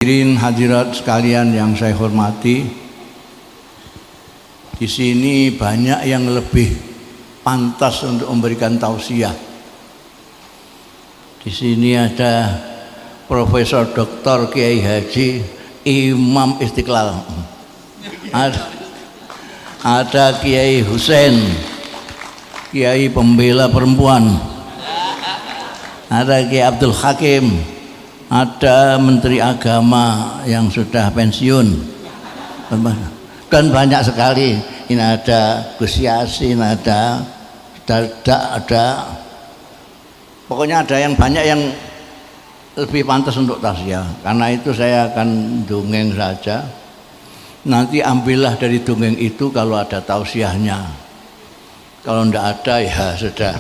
Hadirat sekalian yang saya hormati, di sini banyak yang lebih pantas untuk memberikan tausiah. Di sini ada Profesor Dr. Kiai Haji Imam Istiqlal, ada Kiai Husain, Kiai pembela perempuan, ada Kiai Abdul Hakim, ada Menteri Agama yang sudah pensiun, dan banyak sekali. Ini ada Gus Yasin, ada pokoknya ada yang banyak yang lebih pantas untuk tausiah. Karena itu saya akan dongeng saja. Nanti ambillah dari dongeng itu kalau ada tausiahnya. Kalau tidak ada ya sudah,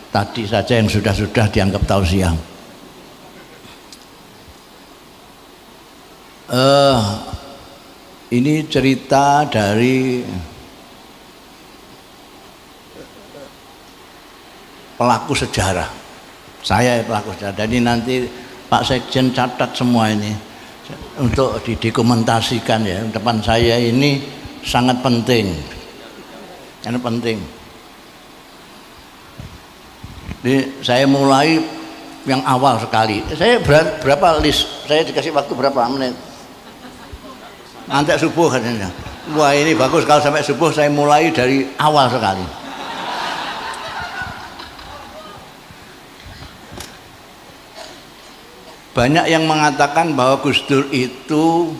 tadi saja yang sudah dianggap tausiah. Ini cerita dari pelaku sejarah. Saya pelaku sejarah. Jadi nanti Pak Sekjen catat semua ini untuk didokumentasikan ya. Depan saya ini sangat penting. Ini penting. Jadi saya mulai yang awal sekali. Saya berapa list? Saya dikasih waktu berapa menit? Nanti subuh katanya. Wah, ini bagus kalau sampai subuh. Saya mulai dari awal sekali. Banyak yang mengatakan bahwa Gus Dur itu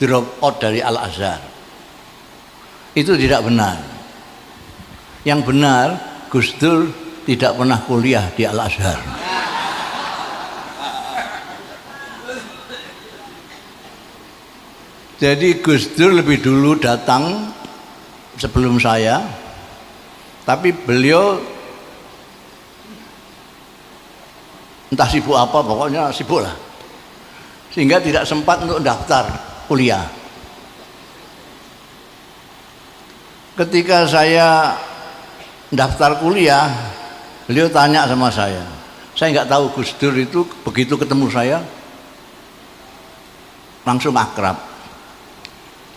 drop out dari Al-Azhar. Itu tidak benar. Yang benar, Gus Dur tidak pernah kuliah di Al-Azhar. Jadi Gus Dur lebih dulu datang sebelum saya, tapi beliau entah sibuk apa, pokoknya sibuk lah, sehingga tidak sempat untuk daftar kuliah. Ketika saya daftar kuliah, beliau tanya sama saya nggak tahu Gus Dur itu begitu ketemu saya langsung akrab.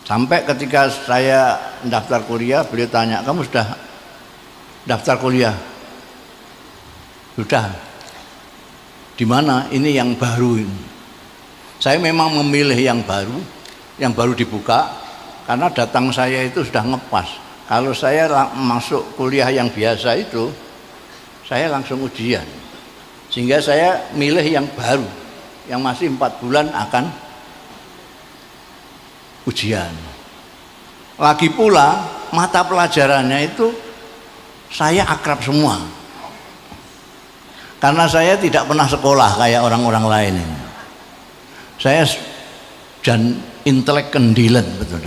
Sampai ketika saya daftar kuliah, beliau tanya, kamu sudah daftar kuliah? Sudah. Di mana? Ini yang baru ini. Saya memang memilih yang baru dibuka, karena datang saya itu sudah ngepas. Kalau saya masuk kuliah yang biasa itu, saya langsung ujian. Sehingga saya milih yang baru, yang masih 4 bulan akan ujian. Lagi pula mata pelajarannya itu saya akrab semua, karena saya tidak pernah sekolah kayak orang-orang lain ini. Saya dan intelek kendilan betul.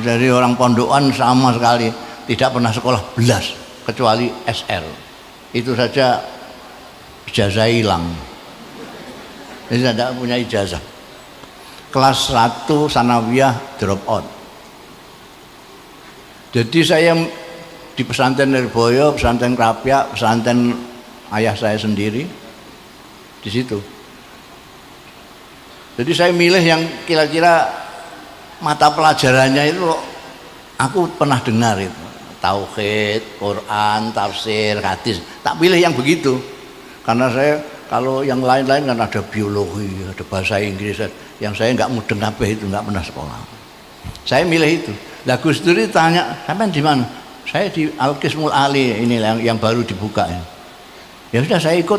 Dari orang pondokan sama sekali tidak pernah sekolah belas, kecuali SR. Itu saja ijazah hilang. Jadi tidak punya ijazah. Kelas 1 sanawiyah drop out. Jadi saya di pesantren Nirboyo, pesantren Krapyak, pesantren ayah saya sendiri di situ. Jadi saya milih yang kira-kira mata pelajarannya itu aku pernah dengar itu, tauhid, Quran, tafsir, hadis. Tak pilih yang begitu, karena saya kalau yang lain-lain kan ada biologi, ada bahasa Inggris, yang saya nggak mudeng kabeh itu, nggak pernah sekolah. Saya milih itu. Lah Gus Dur tanya, sampean di mana? Saya di Al-Qismul Ali, ini yang baru dibuka. Ya sudah saya ikut,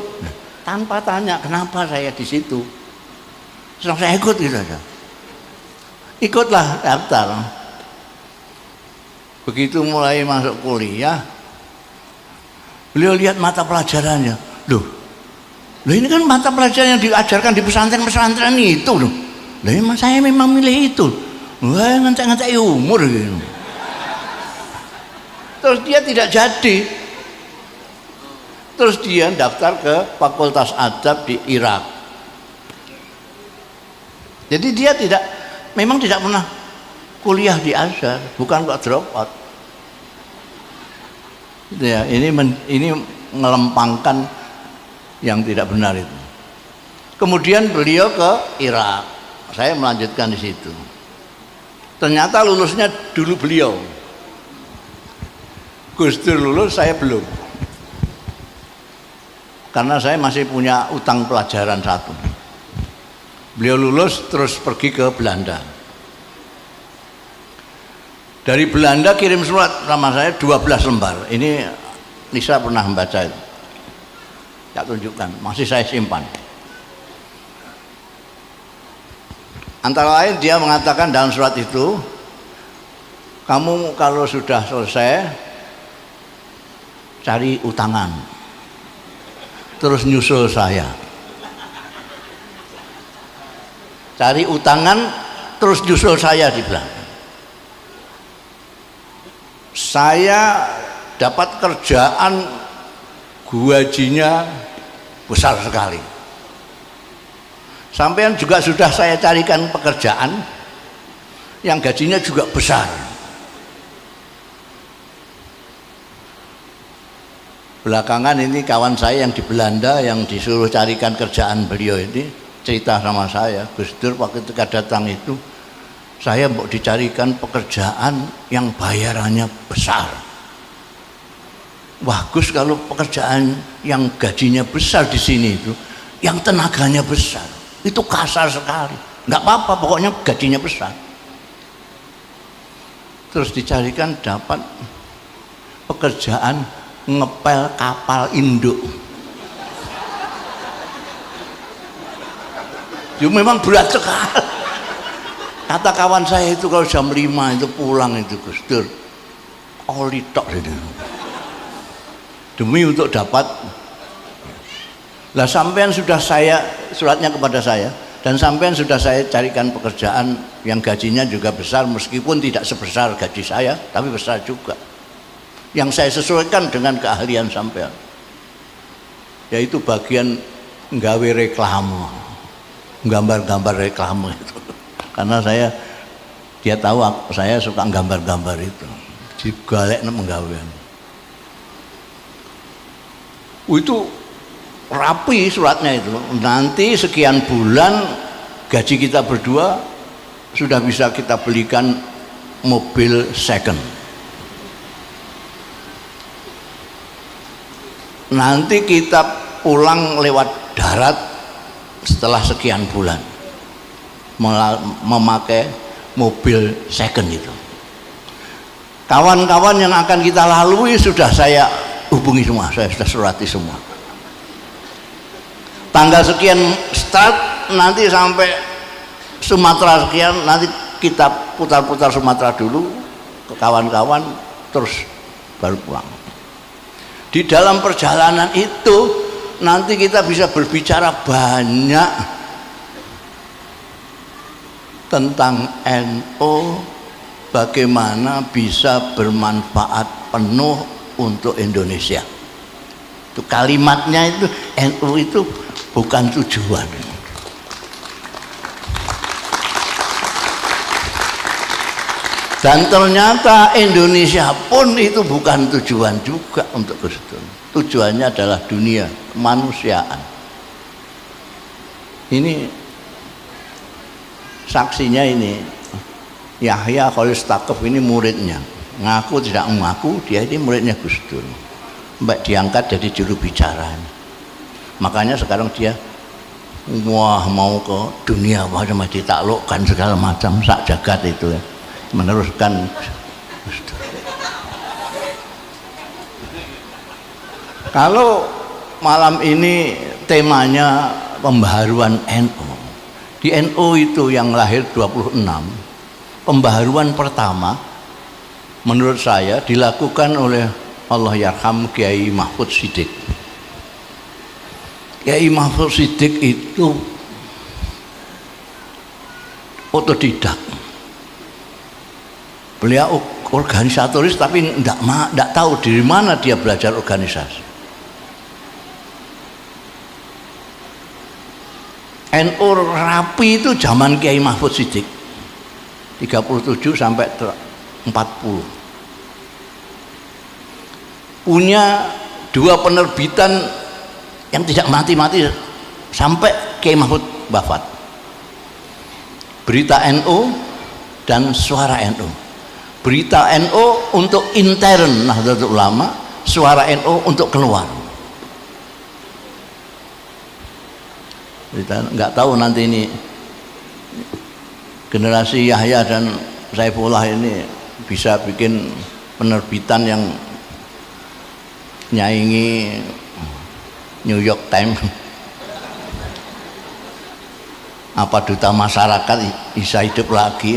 tanpa tanya kenapa saya di situ. Terus saya ikut gitu aja. Ikutlah daftar. Begitu mulai masuk kuliah, beliau lihat mata pelajarannya. Loh ini kan mata pelajaran yang diajarkan di pesantren-pesantren itu loh. Lah saya memang milih itu. Wah, ngantek-ngantek umur gitu. Terus dia tidak jadi. Terus dia daftar ke Fakultas Adab di Irak. Jadi dia memang tidak pernah kuliah di Azhar, bukan kok drop out. Ya, ini melempangkan yang tidak benar itu. Kemudian beliau ke Irak. saya melanjutkan di situ. Ternyata lulusnya dulu beliau. Gus Dur lulus, saya belum. Karena saya masih punya utang pelajaran satu. Beliau lulus terus pergi ke Belanda. Dari Belanda kirim surat sama saya 12 lembar. Ini Nisa pernah membaca itu. Tak tunjukkan, masih saya simpan. Antara lain dia mengatakan dalam surat itu, kamu kalau sudah selesai cari utangan, terus nyusul saya. Cari utangan terus nyusul saya, dibilang. Saya dapat kerjaan gajinya besar sekali. Sampean juga sudah saya carikan pekerjaan yang gajinya juga besar. Belakangan ini kawan saya yang di Belanda yang disuruh carikan kerjaan beliau ini cerita sama saya, Gus Dur waktu ketika datang itu saya mau dicarikan pekerjaan yang bayarannya besar. Wah Gus, kalau pekerjaan yang gajinya besar di sini itu, yang tenaganya besar, itu kasar sekali. Nggak apa-apa, pokoknya gajinya besar. Terus dicarikan dapat pekerjaan ngepel kapal induk. Itu memang berat sekali. Kata kawan saya itu kalau jam 5 itu pulang itu Gus Dur, oli tok itu. Demi untuk dapat. Lah sampean sudah saya, suratnya kepada saya, dan sampean sudah saya carikan pekerjaan yang gajinya juga besar, meskipun tidak sebesar gaji saya, tapi besar juga, yang saya sesuaikan dengan keahlian sampean, yaitu bagian nggawe reklame, gambar-gambar reklame itu. Karena dia tahu saya suka gambar-gambar itu, digalekna menggawean. Itu rapi suratnya itu. Nanti sekian bulan gaji kita berdua sudah bisa kita belikan mobil second. Nanti kita pulang lewat darat setelah sekian bulan memakai mobil second itu. Kawan-kawan yang akan kita lalui sudah saya hubungi semua, saya sudah surati semua. Tanggal sekian start, nanti sampai Sumatera sekian, nanti kita putar-putar Sumatera dulu ke kawan-kawan, terus baru pulang. Di dalam perjalanan itu nanti kita bisa berbicara banyak tentang NU, bagaimana bisa bermanfaat penuh untuk Indonesia. Itu kalimatnya itu, NU itu bukan tujuan. Dan ternyata Indonesia pun itu bukan tujuan juga untuk Gus Dur. Tujuannya adalah dunia, kemanusiaan. Ini saksinya ini, Yahya Khalil Stakuf ini muridnya. Ngaku tidak mengaku, dia ini muridnya Gus Dur. Mbak diangkat jadi juru bicara. Makanya sekarang dia wah mau ke dunia, macam ditaklukkan segala macam, sak jagat itu ya, meneruskan Gus Dur. Kalau malam ini temanya pembaharuan NU. Di NU itu yang lahir 26, pembaharuan pertama menurut saya dilakukan oleh Allah yarham Kiai Mahfud Siddiq. Kiai Mahfud Siddiq itu otodidak. Beliau organisatoris tapi tidak tahu dari mana dia belajar organisasi. NU rapi itu zaman Kiai Mahfud Siddiq 37 sampai 40. Punya 2 penerbitan yang tidak mati-mati sampai Kiai Mahfud wafat. berita NU dan suara NU. Berita NU untuk intern Nahdlatul Ulama, suara NU untuk keluar. Kita nggak tahu nanti ini generasi Yahya dan Saifullah ini bisa bikin penerbitan yang nyaingi New York Times. Apa duta masyarakat bisa hidup lagi.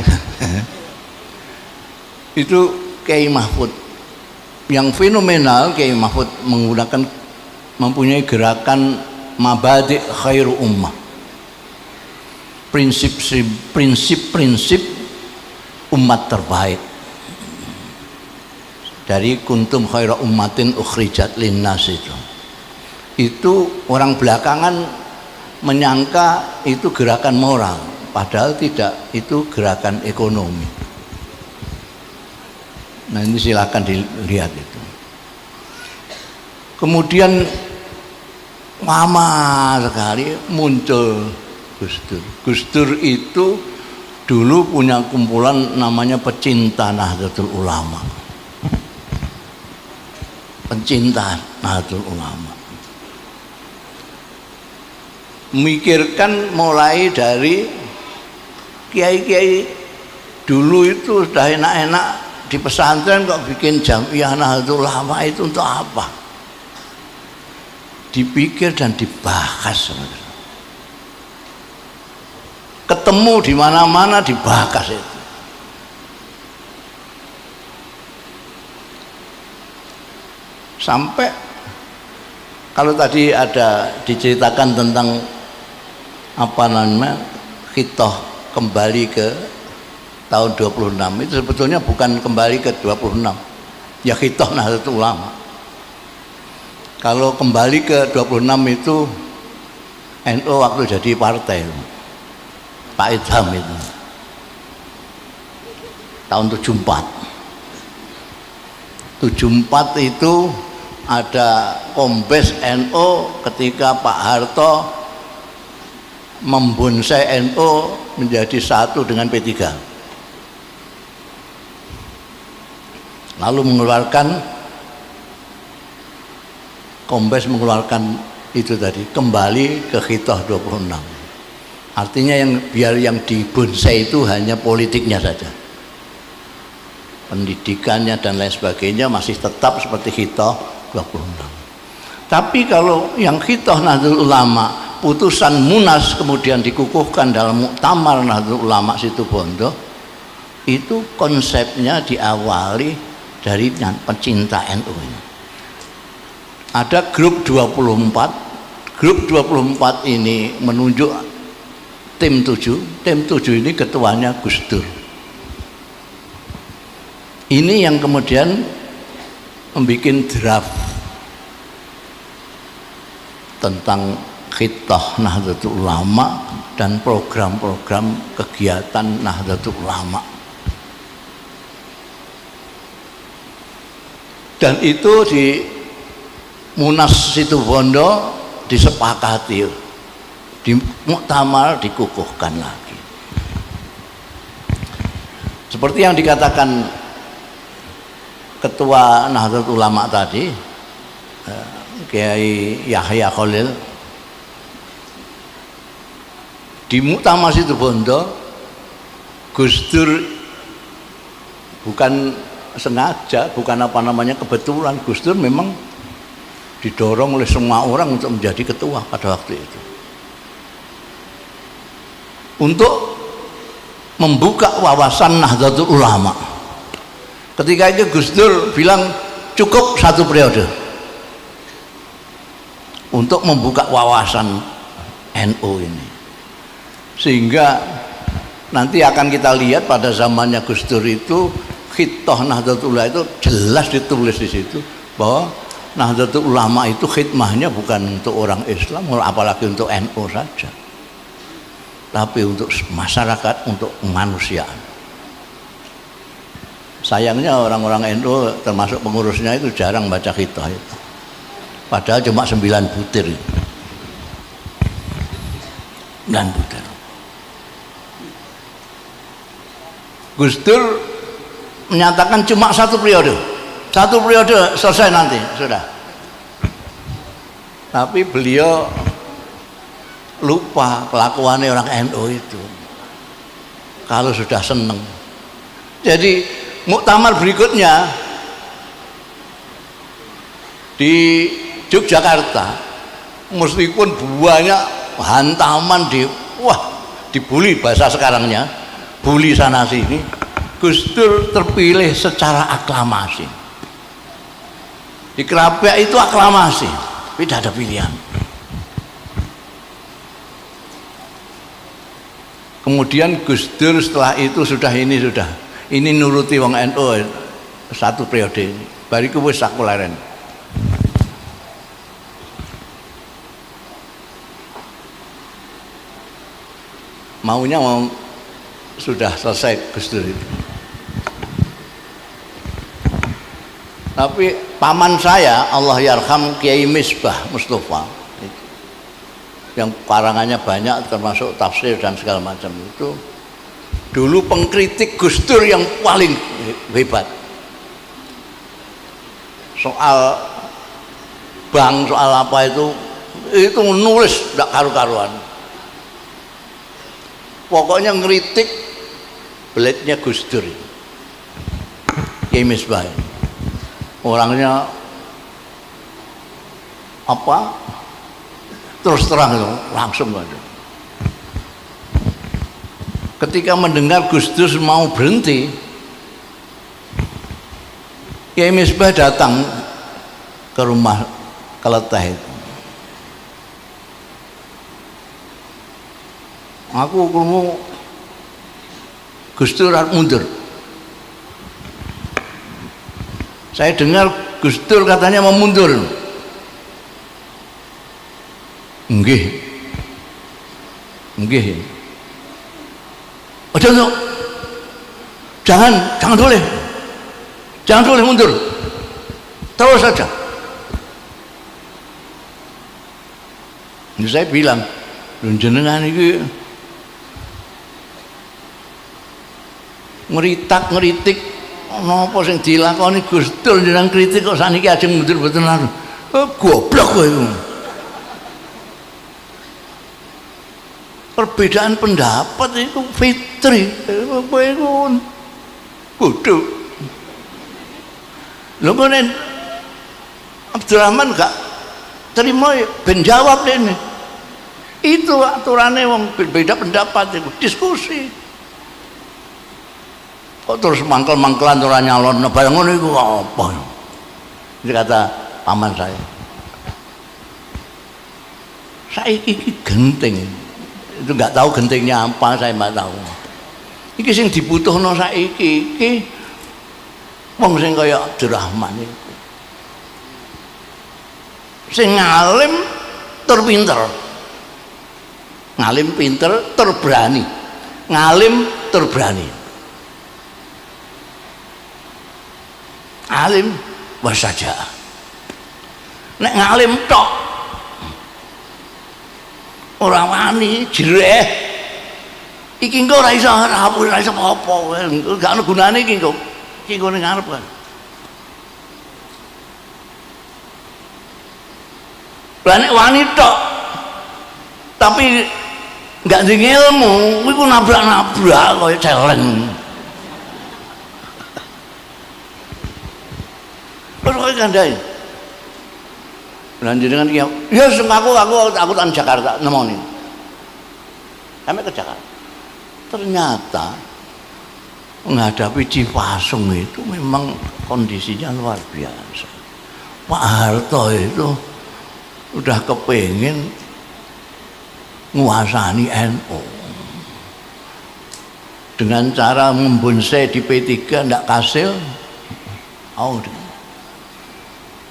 Itu Kiai Mahfud yang fenomenal. Kiai Mahfud mempunyai gerakan mabadi khairu ummah, prinsip-prinsip umat terbaik, dari kuntum khairu ummatin ukhrijat linnas. Itu orang belakangan menyangka itu gerakan moral, padahal tidak, itu gerakan ekonomi. Nah, ini silakan dilihat itu. Kemudian lama sekali muncul Gus Dur. Gus Dur itu dulu punya kumpulan namanya Pecinta Nahdlatul Ulama. Pencinta Nahdlatul Ulama. Memikirkan mulai dari kiai-kiai dulu itu sudah enak-enak di pesantren, kok bikin Jamiah Nahdlatul Ulama itu untuk apa? Dipikir dan dibahas. Ketemu di mana-mana dibahas itu. Sampai kalau tadi ada diceritakan tentang apa namanya khitoh kembali ke tahun 26, itu sebetulnya bukan kembali ke 26, ya khitoh Nahdlatul Ulama. Kalau kembali ke 26 itu NU waktu jadi partai, Pak Idham itu tahun 74 itu ada kombes NU ketika Pak Harto membonsai NU menjadi satu dengan P3, lalu kombes mengeluarkan itu tadi, kembali ke khitoh 26. Artinya biar yang dibonsai itu hanya politiknya saja, pendidikannya dan lain sebagainya masih tetap seperti khitoh 26. Tapi kalau yang khitoh Nahdlatul Ulama, putusan Munas kemudian dikukuhkan dalam Muktamar Nahdlatul Ulama Situbondo, itu konsepnya diawali dari pecinta NU ini. Ada grup 24. Grup 24 ini menunjuk tim 7. Tim 7 ini ketuanya Gus Dur. Ini yang kemudian membuat draft tentang khitoh Nahdlatul Ulama dan program-program kegiatan Nahdlatul Ulama. Dan itu di Munas Situbondo disepakati, di Muktamar dikukuhkan lagi. Seperti yang dikatakan Ketua Nahdlatul Ulama tadi, Kiai Yahya Khalil, di Muktamar Situbondo Gus Dur bukan sengaja, bukan kebetulan, Gus Dur memang didorong oleh semua orang untuk menjadi ketua pada waktu itu, untuk membuka wawasan Nahdlatul Ulama. Ketika itu Gus Dur bilang cukup 1 periode untuk membuka wawasan NU ini, sehingga nanti akan kita lihat pada zamannya Gus Dur itu khitoh Nahdlatul Ulama itu jelas ditulis di situ bahwa Nahdlatul Ulama itu khidmahnya bukan untuk orang Islam, apalagi untuk NU saja, tapi untuk masyarakat, untuk kemanusiaan. Sayangnya orang-orang NU termasuk pengurusnya itu jarang baca khitoh itu, padahal cuma 9 butir. 9 butir. Gus Dur menyatakan cuma satu periode selesai nanti sudah. Tapi beliau lupa kelakuannya orang NU itu kalau sudah seneng. Jadi muktamar berikutnya di Yogyakarta, meskipun banyak hantaman dibully bahasa sekarangnya, bully sana sini, Gus Dur terpilih secara aklamasi. Di Krapek itu aklamasi, tidak ada pilihan. Kemudian Gus Dur setelah itu ini nuruti wong NU satu periode ini. Bariku wis sakuleren. Maunya sudah selesai Gus Dur itu. Tapi paman saya, Allah yarham, Kiai Misbah Mustafa, yang karangannya banyak termasuk tafsir dan segala macam, itu dulu pengkritik Gus Dur yang paling hebat. Soal bank, soal apa itu nulis tidak karu-karuan. Pokoknya ngeritik beletnya Gus Dur. Kiai Misbah orangnya apa? Terus terang itu langsung aja. Ketika mendengar Gus Dur mau berhenti, Kiai Misbah datang ke rumah Keleteh itu. Aku krungu Gus Dur harus mundur. Saya dengar Gus Dur katanya mau mundur. Nggih. Jangan boleh. Jangan boleh mundur. Terus saja. Ini saya bilang, jenengan iki ngeritik napa sing dilakoni Gus Dur jenengan kritik kok saniki ajeng mundur mboten lalu. Goblok kowe iku. Perbedaan pendapat itu fitri, kowe iku bodoh. Lho kene Abdurrahman gak terima ben jawab ini. Itu aturannya wong berbeda pendapat itu diskusi. Kok terus mangkel-mangkelan ora nyalon barang ngono iku apa? Ini kata paman saya. Saiki iki genting. Itu enggak tahu gentingnya apa, saya enggak tahu. Iki sing dibutuhno saiki iki wong sing kaya Abdurrahman iku. Sing ngalim tur pinter. Ngalim pinter tur berani. Ngalim tur berani. Alim wasaja. Nek ngalim tok ora wani jereh. Iki engko ora iso rapuh, ora iso apa-apa. Gak ono gunane iki engko. Iki engko ning ngarep kan. Lah nek wani tok tapi gak ndek ilmu, iku nabrak-nabrak kaya celeng. Terus kok kandhane. Lanjutkan dia, ya aku tan Jakarta nemoni. Sampai ke Jakarta. Ternyata menghadapi Cipasung itu memang kondisinya luar biasa. Pak Harto itu udah kepengin nguasani NU dengan cara membonsai di P3 ndak kasil.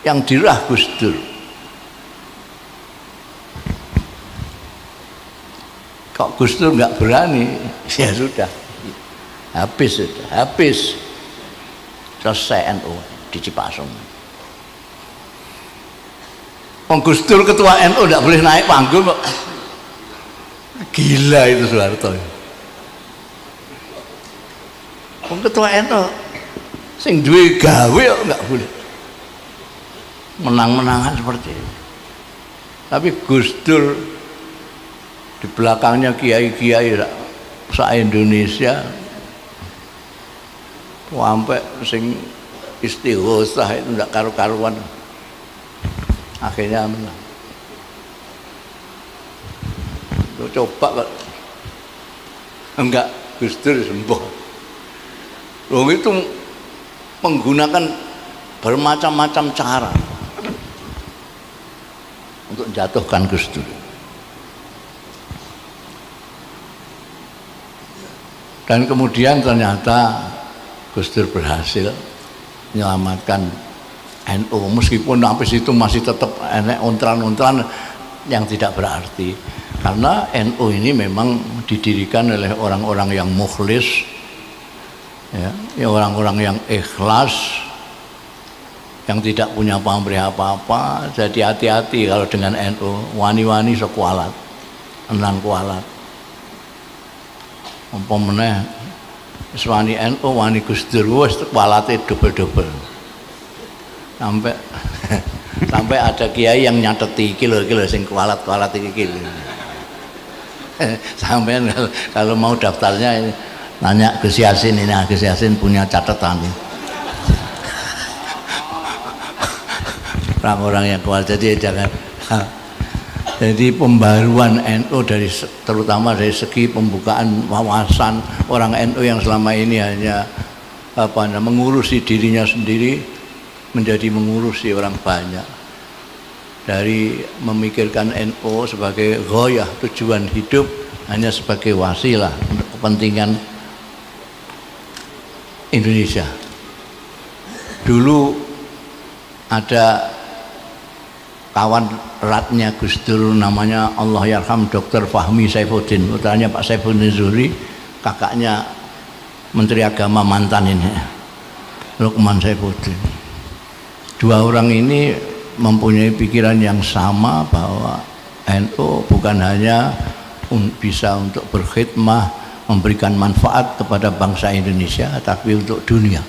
Yang dirah Gus Dur. Kok Gus Dur nggak berani? Ya sudah, habis selesai NU di Cipasung. Gus Dur ketua NU nggak boleh naik panggung kok. Gila itu Soeharto. Wong ketua NU sing duwe gawe kok enggak boleh menang-menangan seperti itu. Tapi Gus Dur di belakangnya kiai-kiai se-Indonesia sampai sing istighosah itu enggak karu-karuan, akhirnya menang. Coba kok enggak Gus Dur sembuh. Loh itu menggunakan bermacam-macam cara untuk jatuhkan Gus Dur. Dan kemudian ternyata Gus Dur berhasil menyelamatkan NU, meskipun sampai situ masih tetap enek ontran-ontran yang tidak berarti, karena NU ini memang didirikan oleh orang-orang yang mukhlis, ya orang-orang yang ikhlas, yang tidak punya pamrih apa-apa. Jadi hati-hati kalau dengan NU, wani-wani sekualat, enang kualat. Umpamane wani NU, wani Gus Dur wis kualate double-double. Sampai ada kiai yang nyateti iki lho sing kualat-kualat iki lho. Sampean kalau mau daftarnya ini, nanya Gus Yasin ini, Gus Yasin punya catatan ini. Orang-orang yang kuat, jadi jangan. Jadi pembaruan NU terutama dari segi pembukaan wawasan orang NU yang selama ini hanya mengurusi dirinya sendiri menjadi mengurusi orang banyak. Dari memikirkan NU sebagai ghoyah, tujuan hidup, hanya sebagai wasilah untuk kepentingan Indonesia. Dulu ada kawan eratnya Gus Dur namanya Allah yarham Dr. Fahmi Saifuddin, putranya Pak Saifuddin Zuhri, kakaknya Menteri Agama mantan ini Lukman Saifuddin. Dua orang ini mempunyai pikiran yang sama bahwa NU bukan hanya bisa untuk berkhidmah, memberikan manfaat kepada bangsa Indonesia, tapi untuk dunia.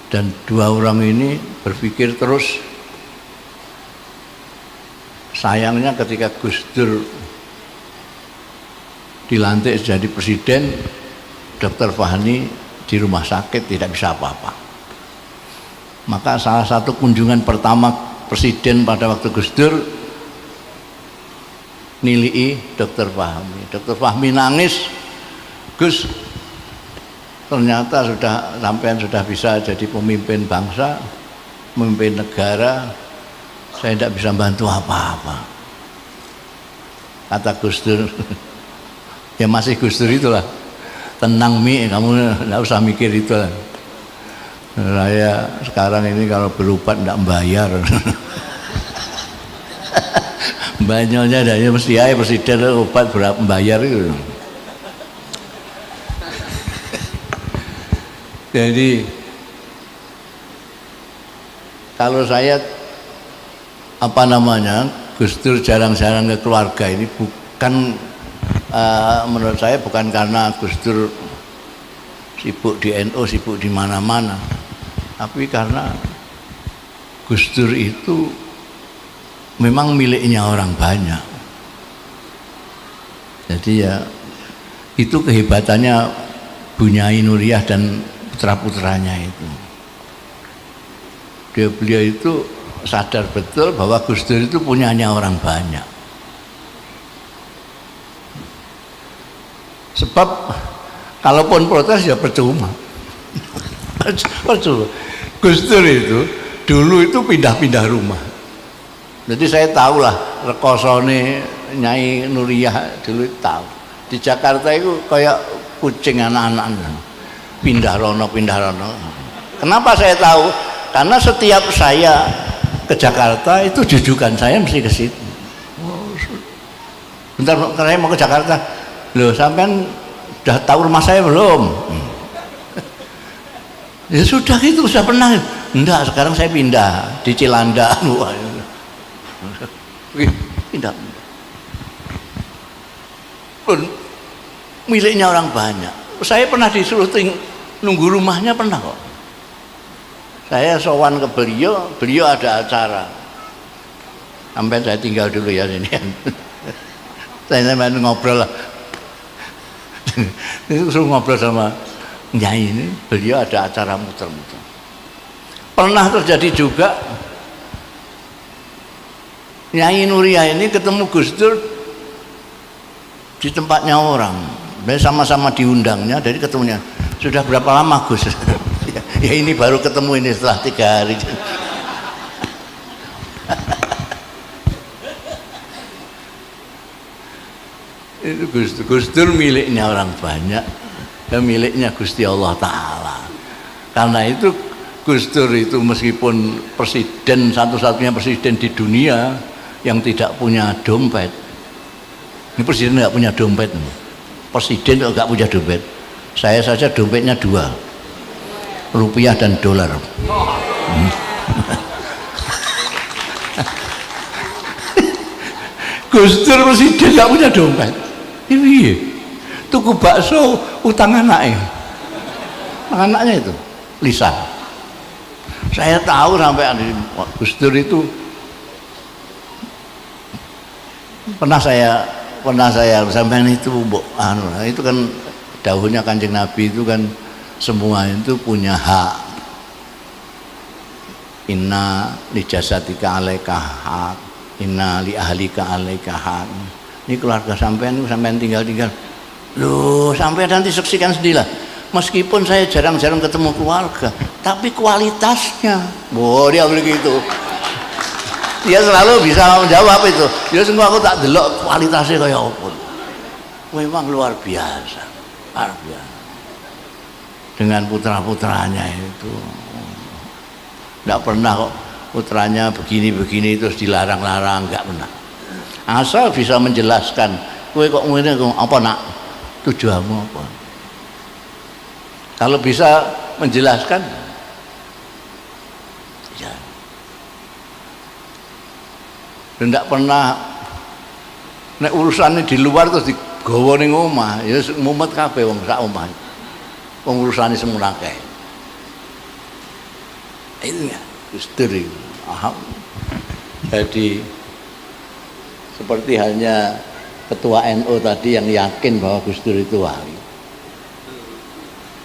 Dan dua orang ini berpikir terus. Sayangnya ketika Gus Dur dilantik jadi presiden, Dr. Fahmi di rumah sakit tidak bisa apa-apa. Maka salah satu kunjungan pertama presiden pada waktu Gus Dur nilai Dr. Fahmi. Dr. Fahmi nangis, Gus, ternyata sampean sudah bisa jadi pemimpin bangsa, pemimpin negara, saya tidak bisa bantu apa-apa. Kata Gus Dur, ya masih Gus Dur itulah, tenang Mi, kamu tidak usah mikir itu lah. Saya sekarang ini kalau berobat tidak membayar. Banyaknya adanya mesti aja presiden obat berapa membayar itu. Jadi kalau saya Gus Dur jarang-jarang ke keluarga ini bukan menurut saya bukan karena Gus Dur sibuk di NU, sibuk di mana-mana, tapi karena Gus Dur itu memang miliknya orang banyak. Jadi ya itu kehebatannya Bunyai Nuriyah dan putra-putranya itu. Beliau itu sadar betul bahwa Gus Dur itu punyanya orang banyak. Sebab kalaupun protes ya percuma. Percuma. Gus Dur itu dulu itu pindah-pindah rumah. Jadi saya tahulah rekosone Nyai Nuriyah dulu tahu. Di Jakarta itu kayak kucing anak-anak, pindah rono. Kenapa saya tahu? Karena setiap saya ke Jakarta itu jujukan saya mesti ke situ. Bentar, saya mau ke Jakarta. Loh, sampean udah tahu rumah saya belum? Ya sudah gitu, sudah pernah. Enggak, sekarang saya pindah di Cilanda. Pindah. Pun miliknya orang banyak. Saya pernah disuruh nunggu rumahnya, pernah kok. Saya sowan ke beliau, beliau ada acara. Sampai saya tinggal dulu ya sini. Saya main ngobrol lah. Itu suruh ngobrol sama Nyai ini, beliau ada acara muter-muter. Pernah terjadi juga Nyai Nuria ini ketemu Gus Dur di tempatnya orang. Sama-sama diundangnya, jadi ketemunya. Sudah berapa lama Gus? Ya ini baru ketemu ini setelah 3 hari. Itu Gus Dur miliknya orang banyak, dan miliknya Gusti Allah Ta'ala. Karena itu Gus Dur itu meskipun presiden, satu-satunya presiden di dunia yang tidak punya dompet. Ini presiden nggak punya dompet. Presiden nggak punya dompet. Saya saja dompetnya 2. Rupiah dan dolar. Gus Dur presiden nggak punya dompet. Iya, tuku bakso utang anaknya. Anaknya itu Lisa. Saya tahu sampai Gus Dur itu pernah saya sampai itu itu kan dahulunya Kanjeng Nabi itu kan semua itu punya hak. Inna li jasadika alaika hak, inna li ahlika alaika hak. Ini keluarga sampean tinggal. Loh, sampean nanti saksikan sendirilah. Meskipun saya jarang-jarang ketemu keluarga, tapi kualitasnya, dia begitu. Dia selalu bisa menjawab itu. Dia semua aku tak delok kualitasnya kayak apa. Memang luar biasa, luar biasa. Dengan putra-putranya itu tidak pernah kok putranya begini terus dilarang-larang, nggak pernah. Asal bisa menjelaskan, kowe kok ngene apa nak, tujuanmu apa. Kalau bisa menjelaskan ya. Dan tidak pernah nek urusannya di luar terus digawa ning omah, ya mumet kabeh wong sak omah. Pengurusannya semua kayak itu ya Gus Dur. Jadi seperti halnya ketua NU tadi yang yakin bahwa Gus Dur itu wali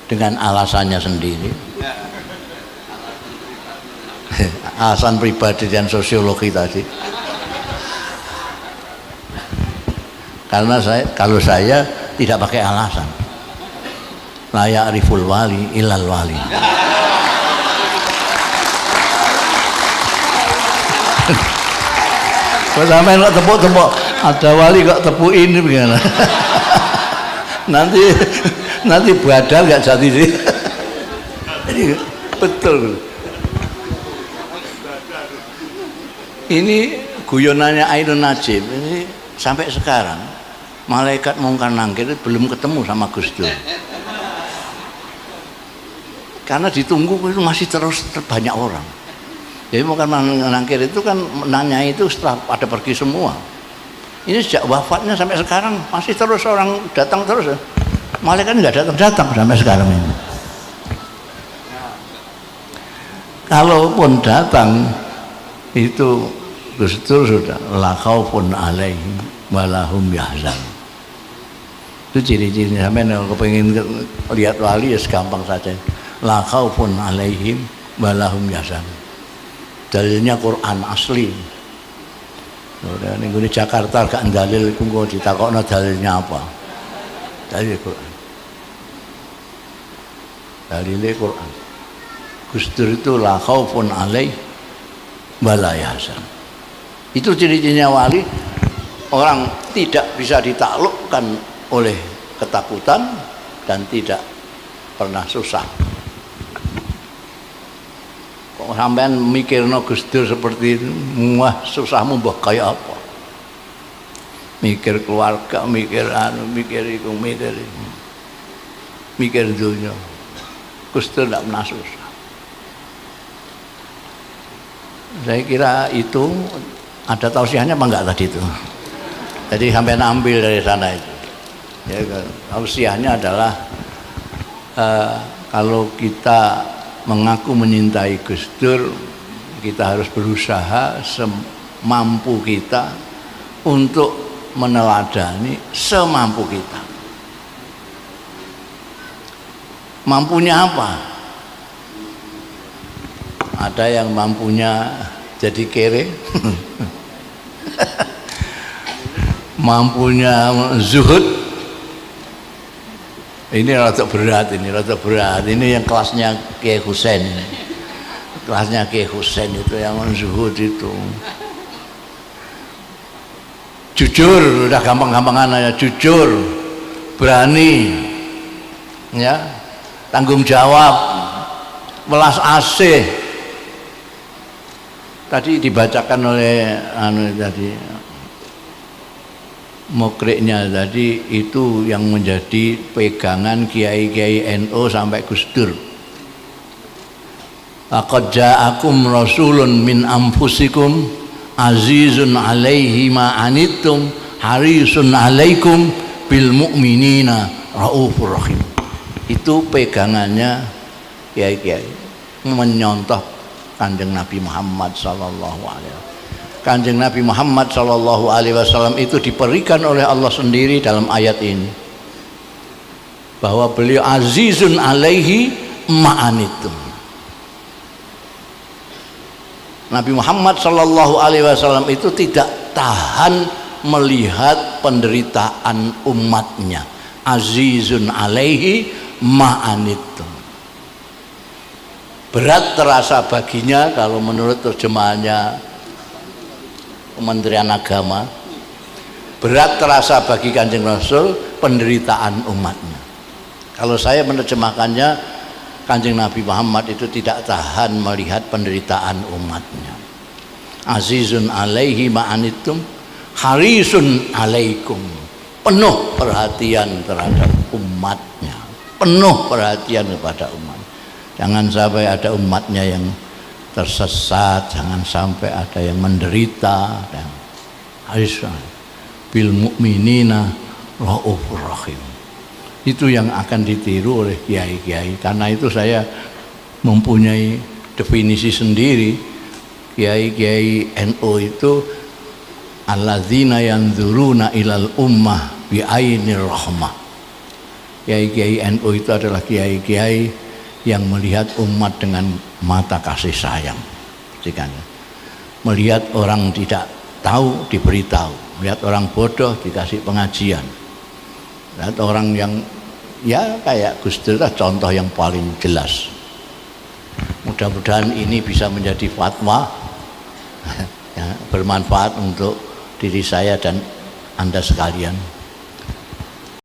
dengan alasannya sendiri, alasan pribadi dan sosiologi tadi. Karena kalau saya tidak pakai alasan. La ya'riful wali illal wali. Kok sampean kok tepuk-tepuk, ada wali kok tepukin bagaimana? nanti badal enggak jadi sih. Jadi betul. Ini guyonannya Ainun Najib ini sampai sekarang malaikat mungkar nangkir belum ketemu sama Gus Dur. Karena ditunggu itu masih terus banyak orang. Jadi bukan nangkir itu kan nanya itu setelah pada pergi semua. Ini sejak wafatnya sampai sekarang masih terus orang datang terus. Malaikat nggak datang sampai sekarang ini. Kalaupun datang itu Gus Dur sudah la khaufun alaihim wa lahum yahzan. Itu ciri-cirinya. Sampai kalau kepengin lihat wali ya segampang saja. La khaufun alaihim wa lahum yahzan. Dalilnya Quran asli. Udah ning di Jakarta gak dalil iku kok ditakokno dalilnya apa. Dalil Quran. Dalil Quran. Gus Dur itu la khaufun alaih wa la yahzan. Itu ciri-cirinya wali, orang tidak bisa ditaklukkan oleh ketakutan dan tidak pernah susah. Kok sampean mikirno Gus Dur seperti itu, wah susahmu mbah kaya apa? Mikir keluarga, mikir iku, mikir dunia. Gus Dur tidak pernah susah. Saya kira itu ada tausiahnya apa enggak tadi itu? Jadi sampai ambil dari sana itu. Ya, tausiahnya adalah kalau kita mengaku menyintai Gus Dur, kita harus berusaha semampu kita untuk meneladani semampu kita. Mampunya apa? Ada yang mampunya jadi kere, mampunya zuhud. Ini rada berat, ini yang kelasnya Kiai Husain ini. Kelasnya Kiai Husain itu yang zuhud itu. Jujur, udah gampang-gampangan aja, jujur, berani, ya, tanggung jawab, welas asih. Tadi dibacakan oleh tadi mukriknya tadi, itu yang menjadi pegangan kiai-kiai NU sampai Gus Dur. Laqad ja'akum rasulun min anfusikum azizun 'alaihi ma anittum harisun 'alaikum bil mu'minina raufur rahim. Itu pegangannya kiai-kiai, menyontoh Kanjeng Nabi Muhammad sallallahu alaihi wasallam. Kanjeng Nabi Muhammad sallallahu alaihi wasallam itu diberikan oleh Allah sendiri dalam ayat ini bahwa beliau azizun alaihi ma'anitum. Nabi Muhammad sallallahu alaihi wasallam itu tidak tahan melihat penderitaan umatnya. Azizun alaihi ma'anitum. Berat terasa baginya, kalau menurut terjemahannya Kementerian Agama, berat terasa bagi Kanjeng Rasul penderitaan umatnya. Kalau saya menerjemahkannya, Kanjeng Nabi Muhammad itu tidak tahan melihat penderitaan umatnya. Azizun alaihi ma'anitum harisun alaikum, penuh perhatian terhadap umatnya, penuh perhatian kepada umat. Jangan sampai ada umatnya yang tersesat, jangan sampai ada yang menderita. Dan Aisyah bil mu'minina raufur rahim. Itu yang akan ditiru oleh kiai-kiai. Karena itu saya mempunyai definisi sendiri. Kiai-kiai NU itu alladzina yanzuruna ilal ummah bi ainir rahmah. Kiai-kiai NU itu adalah kiai-kiai yang melihat umat dengan mata kasih sayang. Melihat orang tidak tahu diberitahu, melihat orang bodoh dikasih pengajian, melihat orang yang ya kayak Gus Dur, contoh yang paling jelas. Mudah-mudahan ini bisa menjadi fatwa ya, bermanfaat untuk diri saya dan Anda sekalian.